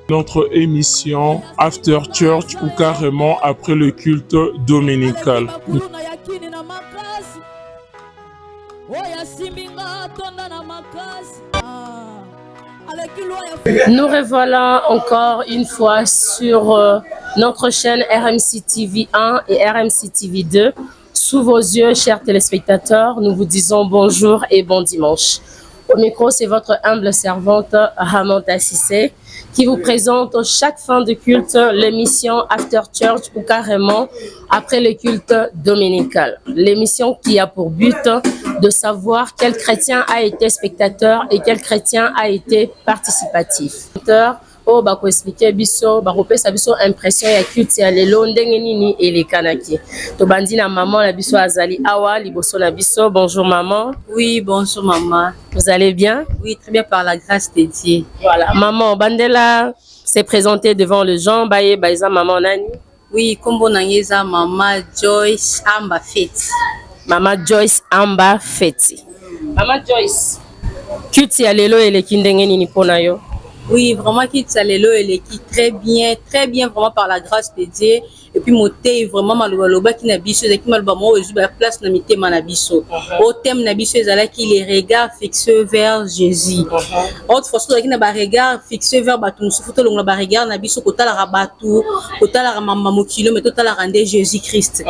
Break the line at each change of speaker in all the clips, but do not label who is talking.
Notre émission After Church ou carrément après le culte dominical.
Nous revoilà encore une fois sur notre chaîne RMC TV 1 et RMC TV 2. Sous vos yeux, chers téléspectateurs, nous vous disons bonjour et bon dimanche. Au micro, c'est votre humble servante Ramanta Sissé qui vous présente chaque fin de culte l'émission After Church ou carrément après le culte dominical. L'émission qui a pour but de savoir quel chrétien a été spectateur et quel chrétien a été participatif. Oh, bako expliquer biso, bako pesa biso impression ya culte ya lelo ndenge nini elekanaki. To bandi na maman la biso azali awa liboso na biso. Bonjour maman.
Oui, bonjour maman.
Vous allez bien?
Oui, très bien par la grâce de Dieu.
Voilà, maman Bandela s'est présentée devant le Jean Baye Baïza maman nani?
Oui, kombo nangeza maman Joyce Amba Feti.
Maman Joyce Amba Feti. Maman Joyce, culte ya lelo eleki ndenge nini pona yo?
Oui, vraiment qui tsalelo elle est très bien vraiment par la grâce de Dieu et puis moté vraiment malobaloba qui na biso qui maloba mo ezu ba place na mitema na biso. Au thème na biso ezala qui les regards fixés vers Jésus. Autre fois qui na ba regard fixé vers batu musufu to longa ba regard na biso kotala rabatu kotala mama mokilo mais totala rende Jésus Christ.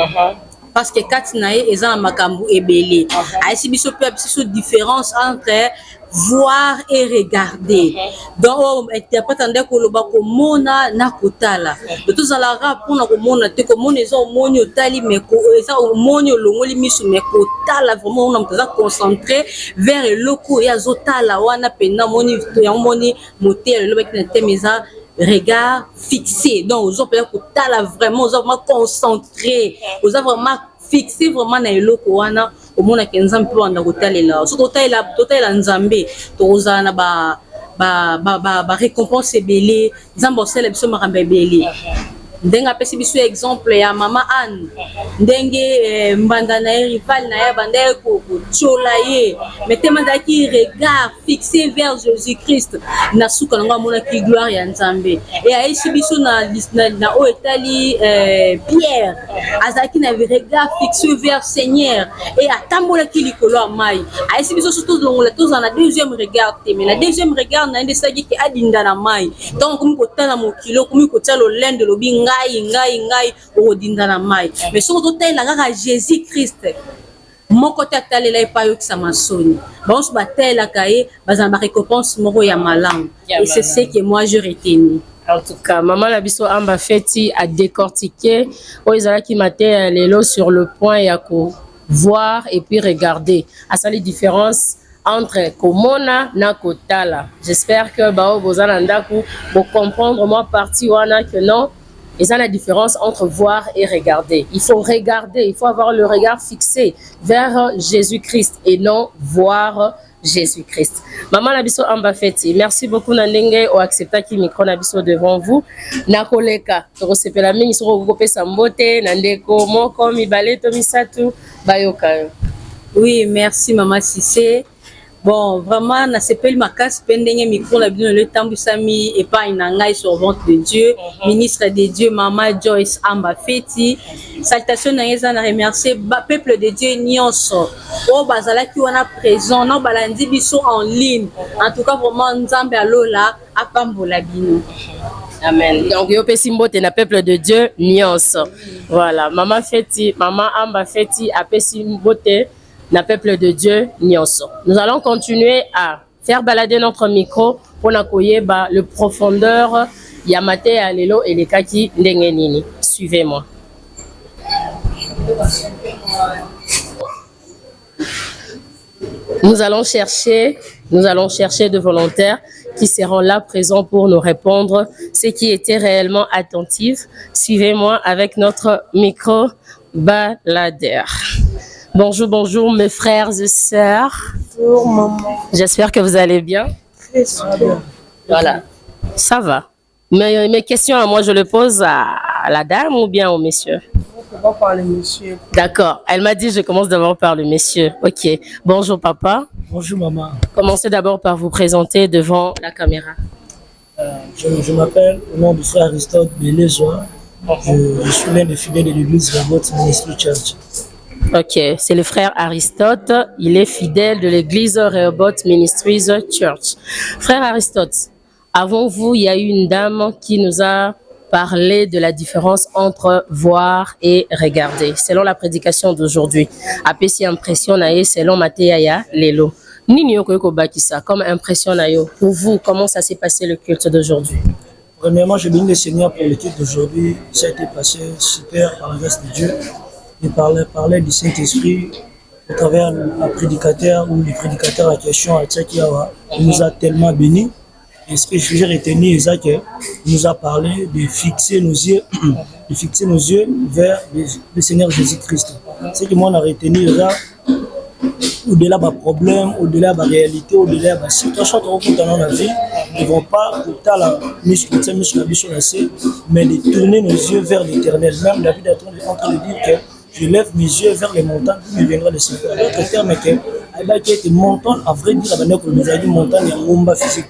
Parce que kati na ye eza na makambo ebele. Aisi biso pe biso différence entre voir et regarder. Donc interprète ande ko loba ko mona na kotala. De tous ala rap pour na ko mona te ko mona eza moni otali mais ko eza moni longoli misu mais kotala vraiment on a concentré vers le loko ya zotala wana pena moni ya moni motel loba ki na temeza regard fixé. Donc aux autres kotala vraiment aux vraiment concentré aux vraiment fixé vraiment na eloko wana omona ke nzambe po anda kotalela so totalela nzambe toza na ba récompense ebele nzambe osala biso makambo ebele ndenge apesi biso exemple ya mama Anne ndenge mbanda na rival na ya banda ko tchola ye metema ndaki regard fixé vers Jésus Christ na suka nga mona ki gloire ya nzambe et aisi biso na o etali Pierre azaki na regard fixé vers Seigneur et atambola ki likolo mai aisi biso surtout longola toza na deuxième regard te mais na deuxième regard na ndesaki ki adinda na mai donc komi kotala mokilo komi kotala lende lobi ngai odinda na mai mais surtout tela kaka Jésus Christ moko tatalela epayo kisa masoni banso batela kaye bazana ba récompense moko ya malamu et c'est ce que moi je retenu.
En tout cas, maman Labiso Amba Feti a décortiqué Oizala qui matait lelo sur le point ya voir et puis regarder à ça les différences entre komona na kotala. J'espère que bao bozana ndaku pour comprendre moi partie wana que non. Et ça la différence entre voir et regarder. Il faut regarder, il faut avoir le regard fixé vers Jésus-Christ et non voir Jésus-Christ. Maman Nabiso Amba Feti, merci beaucoup Nandenge au accepta qui micro Nabiso devant vous. Nakoleka, torosepela mingi soko kope sambote nandeko moko mibale to misatu bayoka.
Oui, merci maman Sissé. Bon, vraiment, na sepeli makas pendenge micro la bino le tambu sami et pas une angai servante de Dieu, ministre de Dieu, maman Joyce Amba Feti. Salutation na yeza na remercier peuple de Dieu nyonso. O bazala ki wana présent, no balandi biso en ligne. En tout cas, vraiment nzambe alola apambola bino.
Amen. Donc yo pesi mbote na peuple de Dieu nyonso. Voilà, maman Feti, maman Amba Feti a pesi mbote na peuple de Dieu nyonso. Nous allons continuer à faire balader notre micro pour nakoyeba le profondeur yamate alelo et les kaki ndenge nini. Suivez-moi. Nous allons chercher de volontaires qui seront là présents pour nous répondre, ceux qui étaient réellement attentifs. Suivez-moi avec notre micro baladeur. Bonjour, bonjour mes frères et sœurs.
Bonjour maman.
J'espère que vous allez bien.
Très bien.
Voilà, ça va. Mais mes questions à moi, je les pose à la dame ou bien au monsieur?
On va parler monsieur.
D'accord, elle m'a dit je commence d'abord par le monsieur. Ok, bonjour papa.
Bonjour maman.
Commencez d'abord par vous présenter devant la caméra.
Je m'appelle au nom du frère Aristote Bélézois. Je suis l'un des fidèles de l'église Rehoboth Ministry Church.
Ok, c'est le frère Aristote. Il est fidèle de l'église Rehoboth Ministries Church. Frère Aristote, avant vous, il y a eu une dame qui nous a parlé de la différence entre voir et regarder. Selon la prédication d'aujourd'hui, apesi impression nae selon Matéaya Lelo. Nini yoko bakisa comme impression nayo. Pour vous, comment ça s'est passé le culte d'aujourd'hui?
Premièrement, je bénis le Seigneur pour le culte d'aujourd'hui. Ça a été passé super par la grâce de Dieu. Il parlait du Saint-Esprit au travers du prédicateur ou du prédicateur en question à Tchakiawa. Il nous a tellement bénis. Et ce que j'ai retenu, c'est qu'il nous a parlé de fixer nos yeux, vers le Seigneur Jésus-Christ. Ce que moi, on a retenu, c'est au-delà de problème, au-delà de réalité, au-delà de situation dans la vie, ils ne vont pas tout à la muscle, mais de tourner nos yeux vers l'éternel. Même David est en train de dire que je lève mes yeux vers les montagnes, puis il viendra le Seigneur. L'autre terme est que montagne, à vrai dire, la montagne est un physique.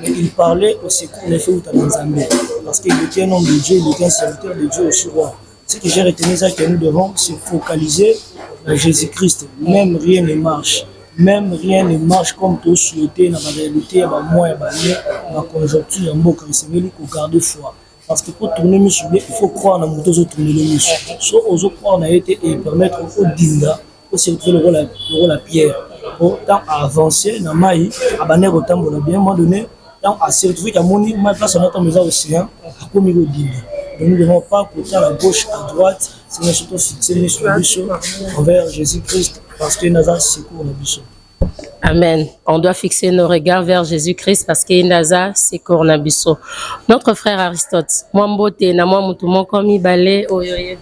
Il parlait au secours des faits dans Zambie. Parce qu'il était un homme de Dieu, il était un serviteur de Dieu aussi roi. Ce que j'ai retenu, c'est que nous devons se focaliser sur Jésus-Christ. Même rien ne marche. Même rien ne marche comme tout souhaité dans la réalité, dans la conjoncture, dans la garder foi. Parce que pour tourner le il faut croire dans les autres tourner le muscle. Soit aux autres croire et permettre au dinga, au servir le rôle la pierre. Autant à avancer dans maï, à banner autant pour bien, à un moment donné, tant à servir qu'à mon ma place en attendant mes océans, à commis au dinga. Nous ne devons pas porter à la gauche, à droite, c'est surtout fixer sur le bishop envers Jésus-Christ, parce qu'il n'a pas secours le bishop.
Amen. On doit fixer nos regards vers Jésus-Christ parce qu'il n'a secours na biso. Notre frère Aristote, mwambote na mwa mutumo komi balé oyoyebi.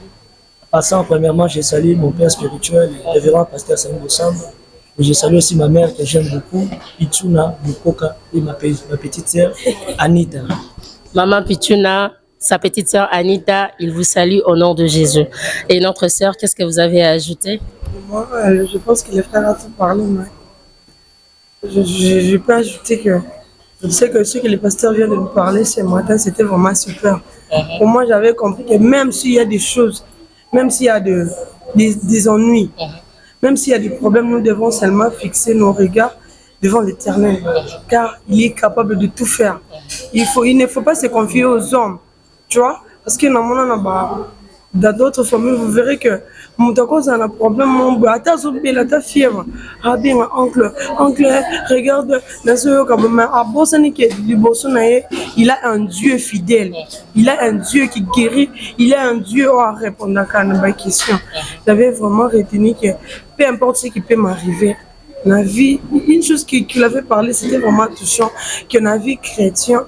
Passant, premièrement, je salue mon père spirituel, le révérend pasteur Samuel Bossamba. Je salue aussi ma mère que j'aime beaucoup, Pichuna Bukoka, et ma petite sœur Anita.
Maman Pichuna, sa petite sœur Anita, il vous salue au nom de Jésus. Et notre sœur, qu'est-ce que vous avez à ajouter?
Moi, je pense que les frères ont tout parlé, mais je peux ajouter que je sais que ce que les pasteurs viennent de nous parler ce matin, c'était vraiment super. Pour moi, j'avais compris que même s'il y a des choses, même s'il y a des ennuis, même s'il y a des problèmes, nous devons seulement fixer nos regards devant l'Éternel, car il est capable de tout faire. Il ne faut pas se confier aux hommes, tu vois, parce que dans d'autres familles, vous verrez que mon a un problème, mon fièvre. Oncle, regarde, il a un Dieu fidèle, il a un Dieu qui guérit, il a un Dieu à répondre à mes questions. J'avais vraiment retenu que peu importe ce qui peut m'arriver, la vie, une chose qu'il avait parlé, c'était vraiment touchant, que la vie chrétienne,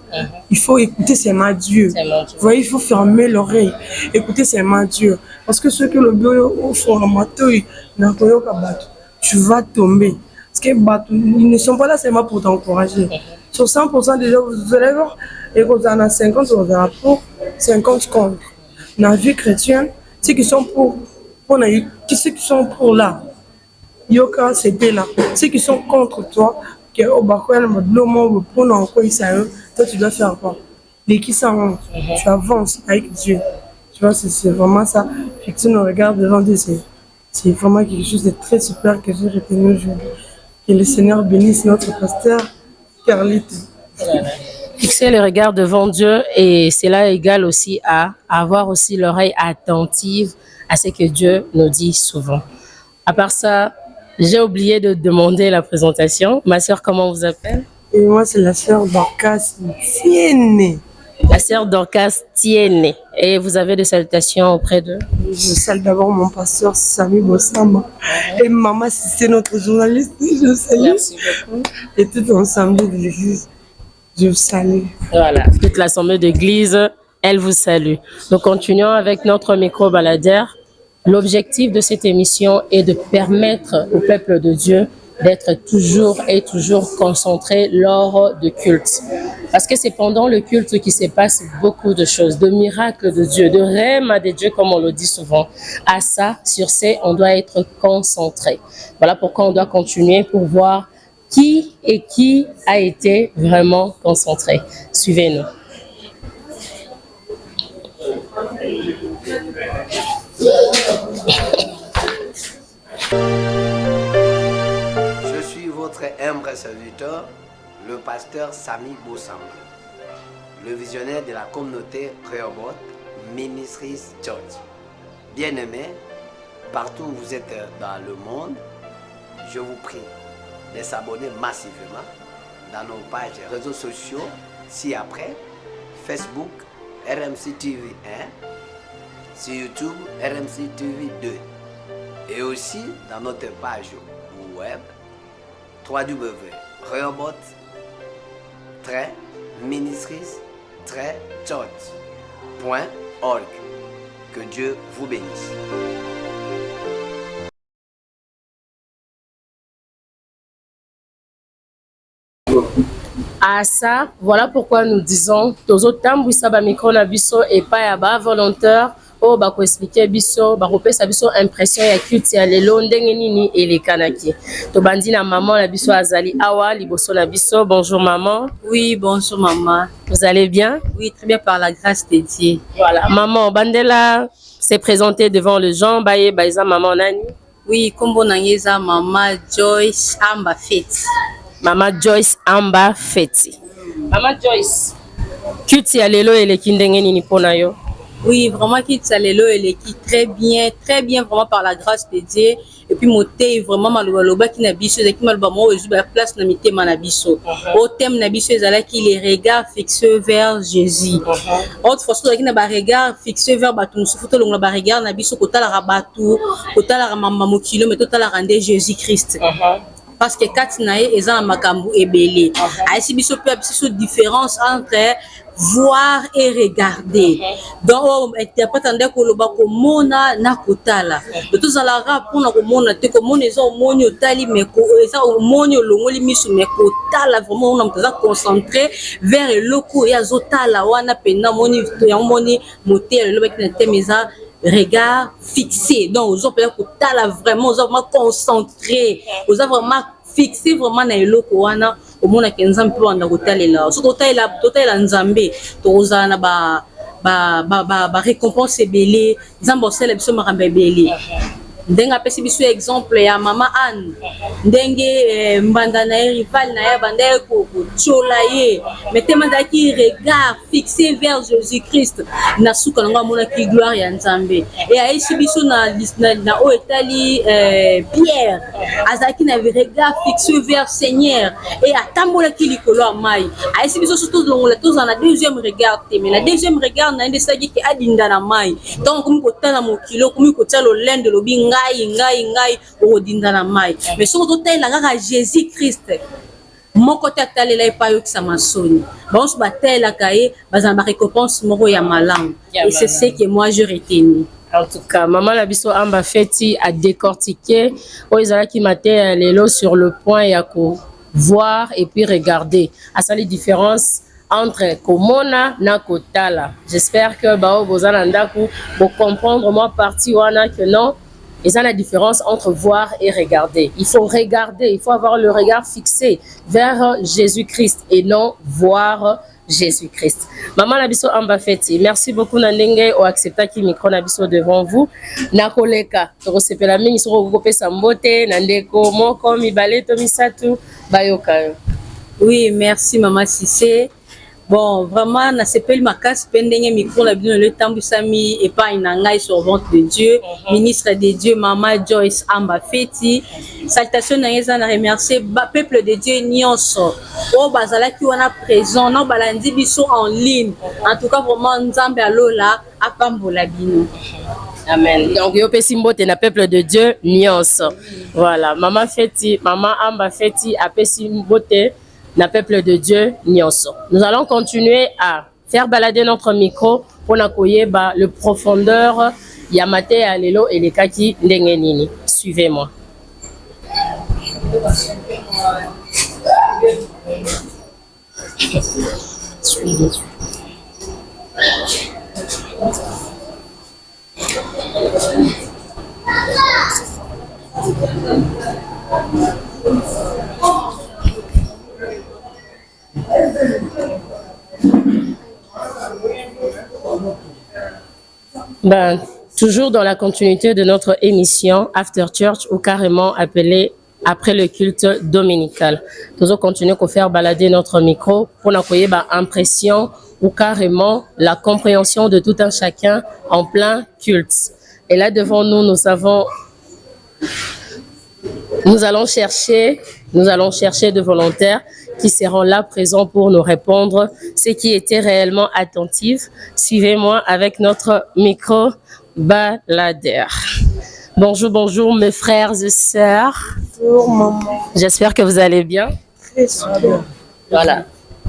il faut écouter ses mains Dieu. Vous voyez, il faut fermer l'oreille, écouter ses mains Dieu. Parce que ce que le Dieu offre en matouille, tu vas tomber. Parce qu'ils ne sont pas là seulement pour t'encourager. Sur 100% des gens, vous allez voir, et vous en avez 50, vous avez pour 50 contre. Dans la vie chrétienne, ceux qui sont pour ceux qui sont pour là, Yoka, c'est là. Ceux qui sont contre toi, que toi tu dois faire quoi? Les qui s'en tu avances avec Dieu. Tu vois, c'est vraiment ça. Fixer nos regards devant Dieu, c'est vraiment quelque chose de très super que j'ai retenu aujourd'hui. Que le Seigneur bénisse notre pasteur Carlite.
Fixer les regards devant Dieu et cela égale aussi à avoir aussi l'oreille attentive à ce que Dieu nous dit souvent. À part ça, j'ai oublié de demander la présentation. Ma sœur, comment vous appelle?
Et moi, c'est la sœur Dorcas Tienne.
La sœur Dorcas Tienne. Et vous avez des salutations auprès d'eux?
Je salue d'abord mon pasteur Samuel Bossamba. Et maman, c'est notre journaliste. Je salue.
Merci beaucoup.
Et tout l'ensemble de l'église. Je vous salue.
Voilà, toute l'assemblée d'église, elle vous salue. Nous continuons avec notre micro-baladeur. L'objectif de cette émission est de permettre au peuple de Dieu d'être toujours concentré lors de culte. Parce que c'est pendant le culte qu'il se passe beaucoup de choses, de miracles de Dieu, de rêmes de Dieu, comme on le dit souvent. À ça, sur ce, on doit être concentré. Voilà pourquoi on doit continuer pour voir qui et qui a été vraiment concentré. Suivez-nous.
Je suis votre humble serviteur, le pasteur Sami Boussam, le visionnaire de la communauté Rehoboth Ministries Church. Bien-aimés, partout où vous êtes dans le monde, je vous prie de s'abonner massivement dans nos pages réseaux sociaux ci-après, Facebook RMC TV 1, sur YouTube RMC TV 2 et aussi dans notre page web www.rehoboth-ministries-church.org. Que Dieu vous bénisse.
À ça, voilà pourquoi nous disons tozo tambwisa ba micro na biso et pas ya ba volontaire o ba ko expliquer biso ba kopesa biso impression ya culte ya lelo ndenge nini elekanaki. To bandi na maman na biso azali awa liboso na biso. Bonjour maman.
Oui, bonjour maman.
Vous allez bien?
Oui, très bien par la grâce de Dieu.
Voilà, maman Bandela s'est présentée devant le Jean Baye Baïza maman nani?
Oui, kombo nangeza maman Joyce Amba Feti.
Maman Joyce Amba Feti. Maman Joyce, culte ya lelo eleki ndenge nini pona yo?
Oui, vraiment qui lelo eleki très bien vraiment par la grâce de Dieu. Et puis moté vraiment malobaloba qui na biso qui maloba mo ozu ba place na mitema na biso. Au thème na biso ezala qui les regards fixés vers Jésus. Autre fois qui na ba regard fixé vers batu musufuto longa ba regard na biso kotala rabatu, kotala mama mokilo mais totala rende Jésus Christ. Parce que kati na ye eza na makambo ebele. Aisi biso pe biso différence entre voir et regarder. Donc interprète ndeko loba ko mona na kotala. De tous ala ra pona ko mona te ko mona eza omoni otali mais ko eza omoni olongoli miso mais kotala vraiment on a concentré vers eloko ya zotala wana pena moni ya moni motel loba ki na temeza regard fixé. Donc aux autres kotala vraiment aux vraiment concentré. Aux vraiment fixé vraiment na eloko wana omona ke nzambe pe wanda kotalela so totalela nzambe toza na ba récompense ebele nzambe osala biso makambo ebele ndenge apesi biso exemple ya mama Anne ndenge mbanda na ye rival na ye banda ye kotiola ye mais tema ezalaki regard fixé vers Jésus Christ na suka nango amonaki gloire ya nzambe e ayesi biso na oyo etali Pierre azalaki na regard fixé vers Seigneur e atambolaki likolo ya mai ayesi biso so tozongola tozala na deuxième regard te mais na deuxième regard na ye nde esalaki ke adinda na mai donc komi kotala mokilo komi kotia lolende lobi ngai odinda na mai mais soki totalela kaka Jésus Christ moko te atalela epai oyokisa masoni banso batelelaka ye bazala ba récompense moko ya malamu et c'est ce que moi je retenu.
En tout cas, maman la biso Amba Feti a décortiqué oizalaki matin lelo sur le point ya ko voir et puis regarder à ça les différences entre komona na kotala. J'espère que bao bozana ndaku pour comprendre moi partie wana que non. Et ça la différence entre voir et regarder. Il faut regarder, il faut avoir le regard fixé vers Jésus-Christ et non voir Jésus-Christ. Maman Nabiso Amba Feti, merci beaucoup Nandenge au accepta qui micro Nabiso devant vous. Nakoleka, to sepela mingi soko kope sambote nandeko moko mibale to misatu bayoka.
Oui, merci maman Cissé. Bon, vraiment, na sepeli makasi pendenge micro la bien le temps sami et pas une angai servante de Dieu, ministre de Dieu, maman Joyce Amba Feti. Salutation na yeza na remercier peuple de Dieu nyonso. O bazala ki wana présent, no balandi biso en ligne. En tout cas vraiment nzambe alola apambola bino.
Amen. Donc yo pe simbote na peuple de Dieu nyonso. Voilà, maman Feti, maman Amba Feti a pe simbote na peuple de Dieu nyonso. Nous allons continuer à faire balader notre micro pour nakoyeba le profondeur yamate ya lelo elekaki ndenge nini. Suivez-moi. Ben, toujours dans la continuité de notre émission After Church ou carrément appelée après le culte dominical. Nous allons continuer à faire balader notre micro pour n'accueillir impression ou carrément la compréhension de tout un chacun en plein culte. Et là devant nous, nous allons chercher de volontaires qui seront là présents pour nous répondre, ceux qui étaient réellement attentifs. Suivez-moi avec notre micro baladeur. Bonjour, bonjour mes frères et sœurs.
Bonjour maman.
J'espère que vous allez bien.
Très super.
Voilà,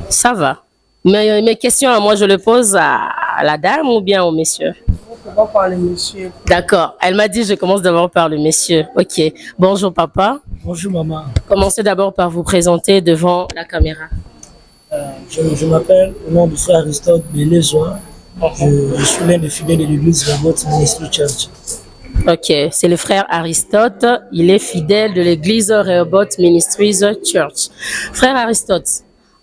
ça va. Mais mes questions à moi, je les pose à la dame ou bien au monsieur?
On peut pas parler monsieur.
D'accord, elle m'a dit je commence d'abord par le monsieur. Ok, bonjour papa.
Bonjour maman.
Commencez d'abord par vous présenter devant la caméra.
Je m'appelle au nom du frère Aristote Bélézois. Je suis l'un des fidèles de l'église Rehoboth Ministry Church.
Ok, c'est le frère Aristote. Il est fidèle de l'église Rehoboth Ministries Church. Frère Aristote,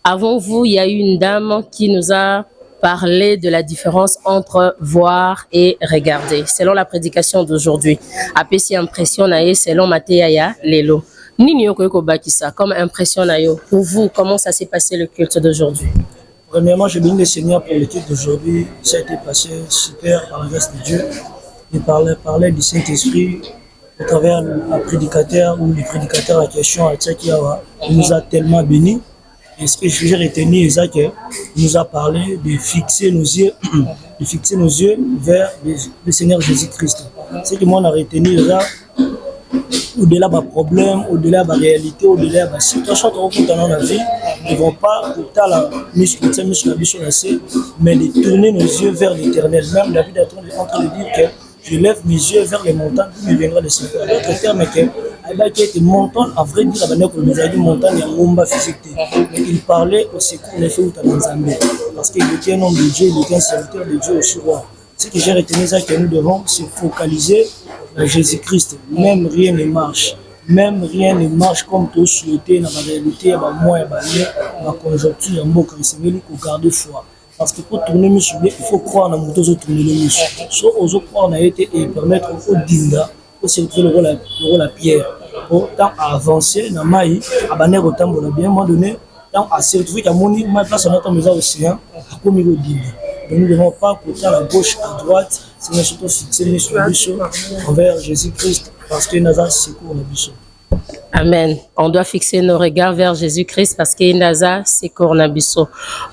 avant vous, il y a eu une dame qui nous a parlé de la différence entre voir et regarder, selon la prédication d'aujourd'hui. Apesi impression nae selon Matéaya Lelo. Nini yoko bakisa comme impression nayo. Pour vous, comment ça s'est passé le culte d'aujourd'hui?
Premièrement, je bénis le Seigneur pour le culte d'aujourd'hui. Ça a été passé super par la grâce de Dieu. Il parlait du Saint-Esprit au travers du prédicateur ou du prédicateur à question à Tchakiawa. Il nous a tellement bénis. Et ce que j'ai retenu, c'est qu'il nous a parlé de fixer nos yeux, vers le Seigneur Jésus-Christ. Ce que moi, on a retenu là, au-delà de mes problèmes, au-delà de ma réalité, au-delà de ma situation dans la vie, ils ne vont pas la mais de tourner nos yeux vers l'éternel. Même David est en train de dire que je lève mes yeux vers les montagnes, d'où me viendra le Seigneur. D'autres termes, que montagne, à vrai dire, nous a dit montagne, mais il parlait au secours des faits dans Zambie. Parce qu'il était un homme de Dieu, il était un serviteur de Dieu aussi roi. Ce que j'ai retenu, c'est que nous devons se focaliser sur Jésus-Christ. Même rien ne marche. Même rien ne marche comme tu souhaitais dans la réalité, dans la conjoncture, dans la Seigneur, il faut garder foi. Parce que pour tourner le il faut croire dans le moto, tourner le muscle. Soit aux autres croire, on a été et permettre au dinda, au servir le rôle la pierre. Autant avancer dans maï, à banner autant bon bien, à un moment donné, tant à servir qu'à mon ma place en attendant mes océans, à comme il dit. Nous ne devons pas côté à la gauche, à droite, c'est surtout fixer sur le bishop envers Jésus-Christ, parce qu'il n'a pas secours le bishop.
Amen. On doit fixer nos regards vers Jésus-Christ parce qu'il n'a pas secours le bishop.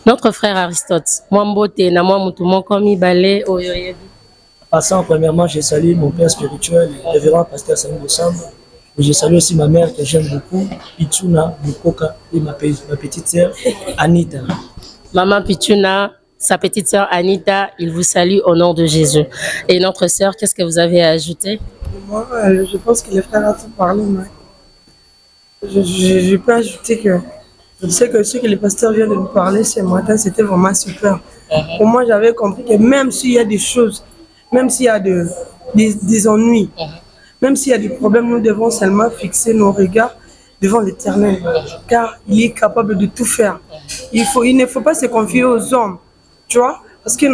Notre frère Aristote, moi mbote na moi mutumo komi balé oyoyebi.
Passant premièrement, je salue mon père spirituel, le révérend pasteur Samy Bossamba. Je salue aussi ma mère que j'aime beaucoup, Pichuna Bukoka, et ma petite sœur Anita. Maman
Pichuna, sa petite sœur Anita, il vous salue au nom de Jésus. Et notre sœur, qu'est-ce que vous avez à ajouter?
Moi, je pense que les frères ont tout parlé, mais je peux ajouter que je sais que ce que les pasteurs viennent de nous parler ce matin, c'était vraiment super. Pour moi, j'avais compris que même s'il y a des choses, même s'il y a des ennuis, même s'il y a des problèmes, nous devons seulement fixer nos regards devant l'Éternel, car il est capable de tout faire. Il ne faut pas se confier aux hommes, tu vois, parce que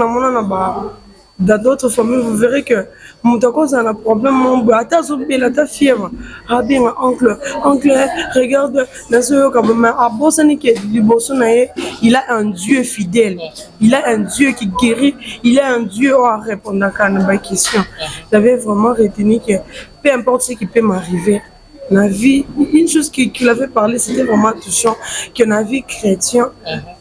dans d'autres familles, vous verrez que mon a un problème, mon fièvre. Ah bien, oncle, regarde, il a un Dieu fidèle, il a un Dieu qui guérit, il a un Dieu à répondre à mes questions. J'avais vraiment retenu que peu importe ce qui peut m'arriver, la vie, une chose qu'il avait parlé, c'était vraiment touchant, que la vie chrétienne,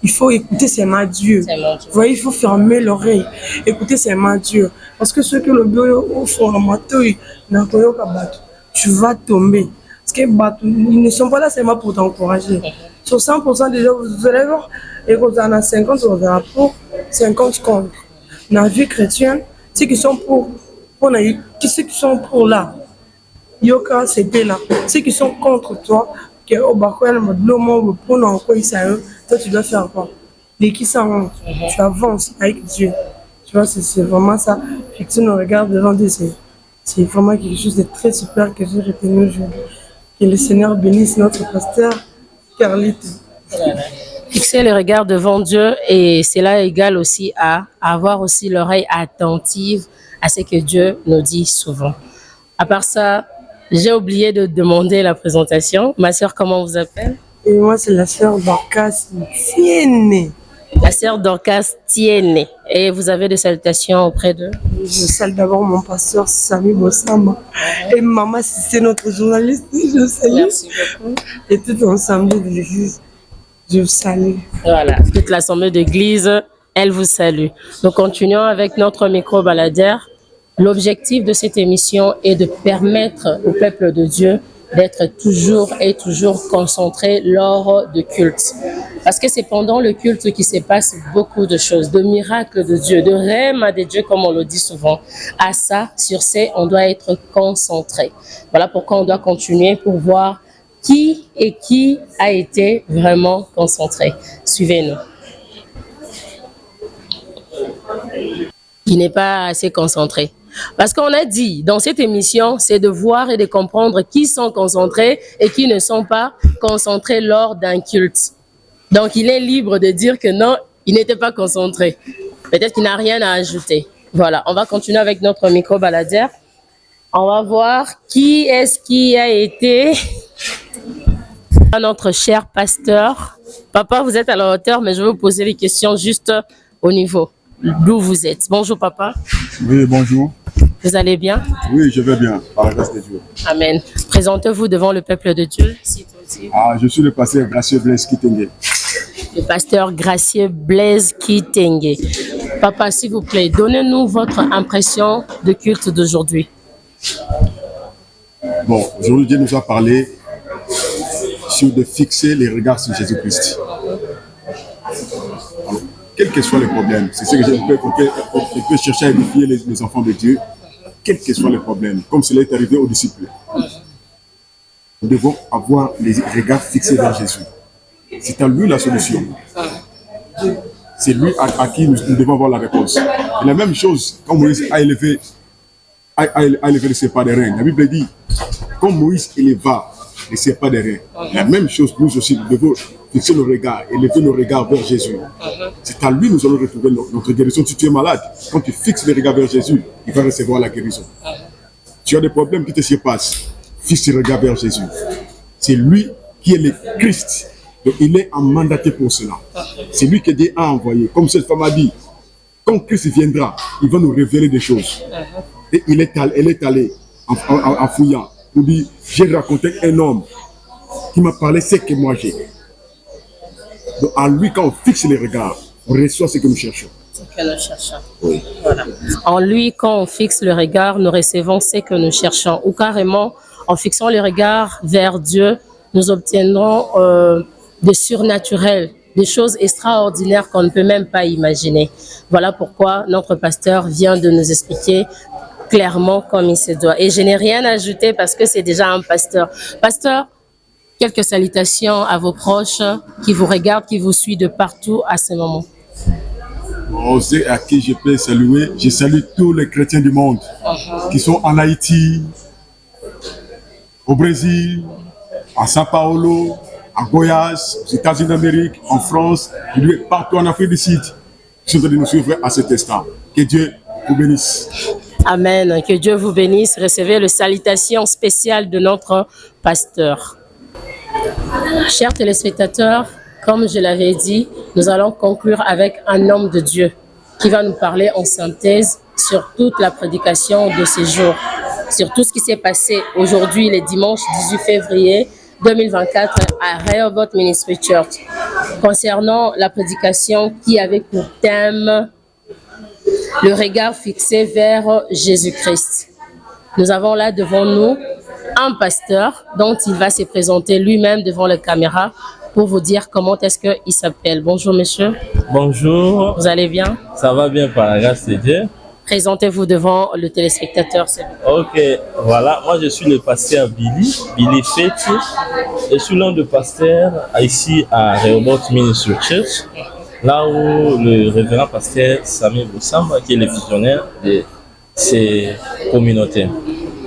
il faut écouter seulement Dieu. Vous voyez, il faut fermer l'oreille, écouter seulement Dieu. Parce que ceux que le bio au fond, tu vas tomber. Parce que ils ne sont pas là seulement pour t'encourager. Sur 100% des gens, vous allez voir, et vous en avez 50, vous avez pour 50 contre. Dans la vie chrétienne, ceux qui sont ceux qui sont pour là, Yoka, c'est là. Ceux qui sont contre toi, toi tu dois faire quoi? Les qui sont, tu avances avec Dieu. Tu vois, c'est vraiment ça. Fixer nos regards devant Dieu, c'est vraiment quelque chose de très super que j'ai retenu aujourd'hui. Que le Seigneur bénisse notre pasteur Carlite.
Fixer le regard devant Dieu et cela égale aussi à avoir aussi l'oreille attentive à ce que Dieu nous dit souvent. À part ça, j'ai oublié de demander la présentation. Ma sœur, comment on vous appelle?
Et moi, c'est la sœur Dorcas Tienne.
La sœur Dorcas Tienne. Et vous avez des salutations auprès d'eux?
Je salue d'abord mon pasteur Sami Bossamba. Et maman, si c'est notre journaliste, je salue.
Merci beaucoup.
Et toute l'ensemble de l'église, je vous salue.
Voilà, toute l'assemblée d'église, elle vous salue. Nous continuons avec notre micro-baladeur. L'objectif de cette émission est de permettre au peuple de Dieu d'être toujours et toujours concentré lors de culte. Parce que c'est pendant le culte qu'il se passe beaucoup de choses, de miracles de Dieu, de rêmes de Dieu, comme on le dit souvent. À ça, sur ce, on doit être concentré. Voilà pourquoi on doit continuer pour voir qui a été vraiment concentré. Suivez-nous. Qui n'est pas assez concentré. Parce qu'on a dit dans cette émission, c'est de voir et de comprendre qui sont concentrés et qui ne sont pas concentrés lors d'un culte. Donc, il est libre de dire que non, il n'était pas concentré. Peut-être qu'il n'a rien à ajouter. Voilà, on va continuer avec notre micro-baladeur. On va voir qui est-ce qui a été notre cher pasteur. Papa, vous êtes à la hauteur, mais je vais vous poser les questions juste au niveau d'où vous êtes. Bonjour, papa.
Oui, bonjour.
Vous allez bien?
Oui, je vais bien, par la grâce de Dieu.
Amen. Présentez-vous devant le peuple de Dieu.
Je suis le pasteur Gracieux Blaise Kitenge.
Le pasteur Gracieux Blaise Kitenge. Papa, s'il vous plaît, donnez-nous votre impression de culte d'aujourd'hui.
Bon, aujourd'hui, Dieu nous a parlé sur de fixer les regards sur Jésus-Christ. Alors, quels que soient les problèmes, c'est ce que on peut chercher à édifier les enfants de Dieu, quels que soient les problèmes, comme cela est arrivé aux disciples. Nous devons avoir les regards fixés vers Jésus. C'est à lui la solution. C'est lui à qui nous devons avoir la réponse. Et la même chose, quand Moïse a élevé le serpent des reins, la Bible dit, quand Moïse éleva le serpent des reins, la même chose, nous aussi, nous devons fixer nos regards, élever nos regards vers Jésus. C'est à lui que nous allons retrouver notre guérison. Si tu es malade, quand tu fixes les regards vers Jésus, il va recevoir la guérison. Tu as des problèmes qui te surpassent, fixe tes regards vers Jésus. C'est lui qui est le Christ. Donc il est en mandaté pour cela. C'est lui que Dieu a envoyé. Comme cette femme a dit, quand Christ viendra, il va nous révéler des choses. Et elle est allée en fouillant pour dire, j'ai raconté un homme qui m'a parlé ce que moi j'ai. Donc à lui, quand on fixe les regards, on reçoit ce que nous cherchons. Oui.
Voilà. En lui, quand on fixe le regard, nous recevons ce que nous cherchons. Ou carrément, en fixant le regard vers Dieu, nous obtiendrons des surnaturels, des choses extraordinaires qu'on ne peut même pas imaginer. Voilà pourquoi notre pasteur vient de nous expliquer clairement comme il se doit. Et je n'ai rien à ajouter parce que c'est déjà un pasteur. Pasteur, quelques salutations à vos proches qui vous regardent, qui vous suivent de partout à ce moment.
On sait à qui je peux saluer. Je salue tous les chrétiens du monde qui sont en Haïti, au Brésil, à São Paulo, à Goiás, aux États-Unis d'Amérique, en France, partout en Afrique du Sud. Je suis en train de nous suivre à cet instant. Que Dieu vous bénisse.
Amen. Que Dieu vous bénisse. Recevez les salutations spéciales de notre pasteur. Chers téléspectateurs, comme je l'avais dit, nous allons conclure avec un homme de Dieu qui va nous parler en synthèse sur toute la prédication de ces jours, sur tout ce qui s'est passé aujourd'hui, le dimanche 18 février 2024 à Rehoboth Ministry Church, concernant la prédication qui avait pour thème le regard fixé vers Jésus-Christ. Nous avons là devant nous un pasteur dont il va se présenter lui-même devant la caméra pour vous dire comment est-ce qu'il s'appelle. Bonjour monsieur.
Bonjour.
Vous allez bien?
Ça va bien par la grâce de Dieu.
Présentez-vous devant le téléspectateur.
Ok, voilà. Moi je suis le pasteur Billy Feti. Je suis l'un des pasteurs ici à Rehoboth Ministry Church, là où le révérend pasteur Sami Bossamba, qui est le visionnaire de ces communautés.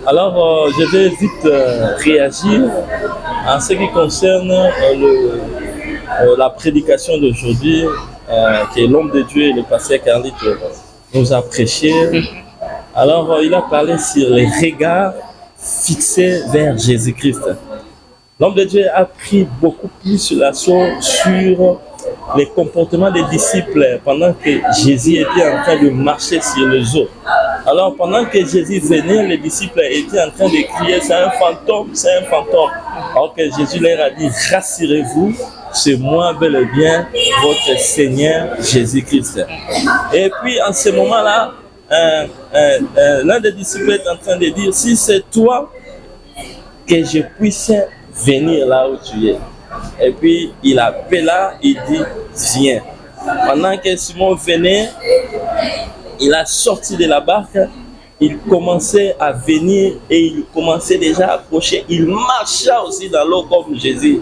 Alors, je vais vite réagir en ce qui concerne la prédication d'aujourd'hui, que l'homme de Dieu, le pasteur Carlite, nous a prêché. Alors, il a parlé sur les regards fixés vers Jésus-Christ. L'homme de Dieu a pris beaucoup plus l'accent sur les comportements des disciples pendant que Jésus était en train de marcher sur les eaux. Alors, pendant que Jésus venait, les disciples étaient en train de crier, c'est un fantôme, c'est un fantôme. Alors que Jésus leur a dit, rassurez-vous, c'est moi bel et bien votre Seigneur Jésus-Christ. Et puis, en ce moment-là, l'un des disciples est en train de dire, si c'est toi, que je puisse venir là où tu es. Et puis, il appela, il dit, viens. Pendant que Simon venait, il a sorti de la barque, il commençait à venir et il commençait déjà à approcher. Il marcha aussi dans l'eau comme Jésus.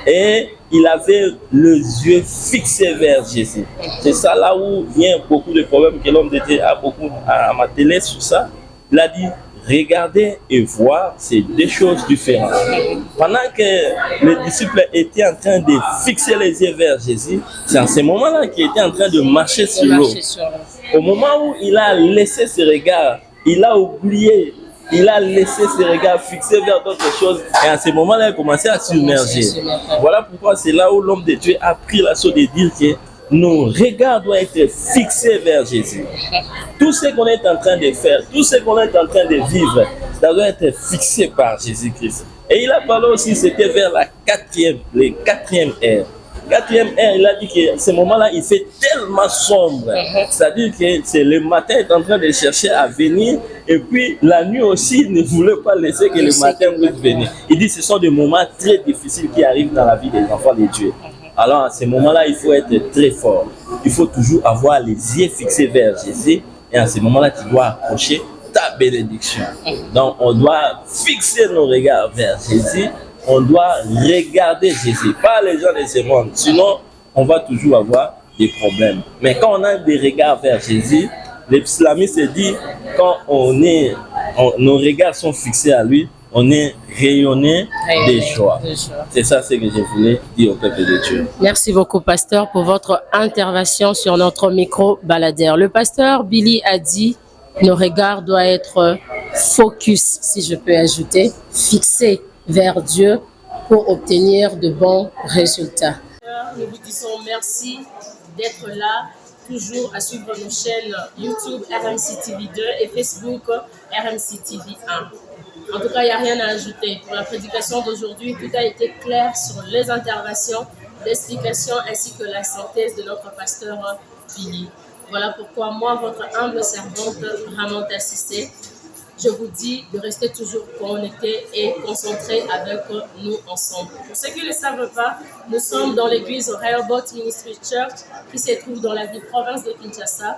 Et il avait les yeux fixés vers Jésus. C'est ça là où vient beaucoup de problèmes que l'homme de Dieu a beaucoup à m'atteler sur ça. Il a dit, regarder et voir, c'est deux choses différentes. Pendant que les disciples étaient en train de fixer les yeux vers Jésus, c'est en ce moment-là qu'il était en train de marcher sur l'eau. Au moment où il a laissé ses regards, il a oublié, il a laissé ses regards fixés vers d'autres choses et à ce moment-là, il a commencé à submerger. Voilà pourquoi c'est là où l'homme de Dieu a pris l'assaut de dire que nos regards doivent être fixés vers Jésus. Tout ce qu'on est en train de faire, tout ce qu'on est en train de vivre, ça doit être fixé par Jésus-Christ. Et il a parlé aussi, c'était vers la quatrième ère. Quatrième ère, il a dit que ce moment-là, il fait tellement sombre. C'est-à-dire que c'est le matin est en train de chercher à venir et puis la nuit aussi il ne voulait pas laisser que le matin puisse venir. Il dit que ce sont des moments très difficiles qui arrivent dans la vie des enfants de Dieu. Alors à ce moment-là, il faut être très fort. Il faut toujours avoir les yeux fixés vers Jésus et à ce moment-là, tu dois approcher ta bénédiction. Donc on doit fixer nos regards vers Jésus. On doit regarder Jésus, pas les gens de ce monde. Sinon, on va toujours avoir des problèmes. Mais quand on a des regards vers Jésus, l'islamiste dit, quand nos regards sont fixés à lui, on est rayonné de joie. C'est ça ce que je voulais dire au peuple de Dieu.
Merci beaucoup, pasteur, pour votre intervention sur notre micro baladeur. Le pasteur Billy a dit, nos regards doivent être focus, si je peux ajouter, fixés vers Dieu pour obtenir de bons résultats. Nous vous disons merci d'être là, toujours à suivre nos chaînes YouTube RMC TV 2 et Facebook RMC TV 1. En tout cas, il n'y a rien à ajouter. Pour la prédication d'aujourd'hui, tout a été clair sur les interventions, l'explication ainsi que la synthèse de notre pasteur Billy. Voilà pourquoi moi, votre humble servante, Ramon Assisté, je vous dis de rester toujours connectés et concentrés avec nous ensemble. Pour ceux qui ne le savent pas, nous sommes dans l'église Rehoboth Ministry Church qui se trouve dans la ville province de Kinshasa,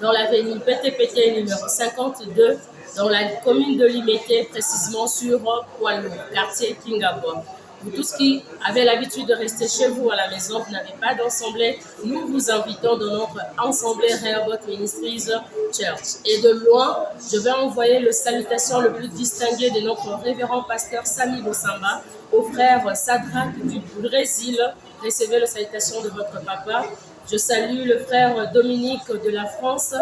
dans l'avenue PTPT numéro 52, dans la commune de Limete, précisément sur Poilou, quartier Kingabwa. Pour tous qui avez l'habitude de rester chez vous à la maison, vous n'avez pas d'assemblée, nous vous invitons dans notre assemblée Rehoboth Ministries Church. Et de loin, je vais envoyer le salutation le plus distingué de notre révérend pasteur Sami Bosamba au frère Sadrak du Brésil. Recevez la salutation de votre papa. Je salue le frère Dominique de la France,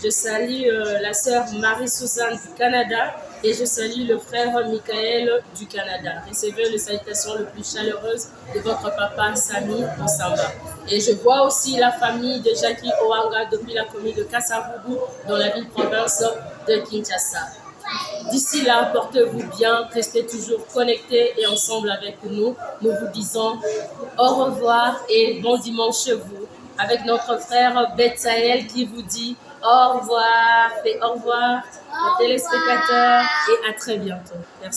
je salue la sœur Marie-Suzanne du Canada et je salue le frère Michael du Canada. Recevez les salutations les plus chaleureuses de votre papa Sami Bosamba. Et je vois aussi la famille de Jackie Oanga depuis la commune de Kassavubu dans la ville-province de Kinshasa. D'ici là, portez-vous bien, restez toujours connectés et ensemble avec nous. Nous vous disons au revoir et bon dimanche chez vous. Avec notre frère Betsaël qui vous dit au revoir et au revoir aux téléspectateurs et à très bientôt. Merci.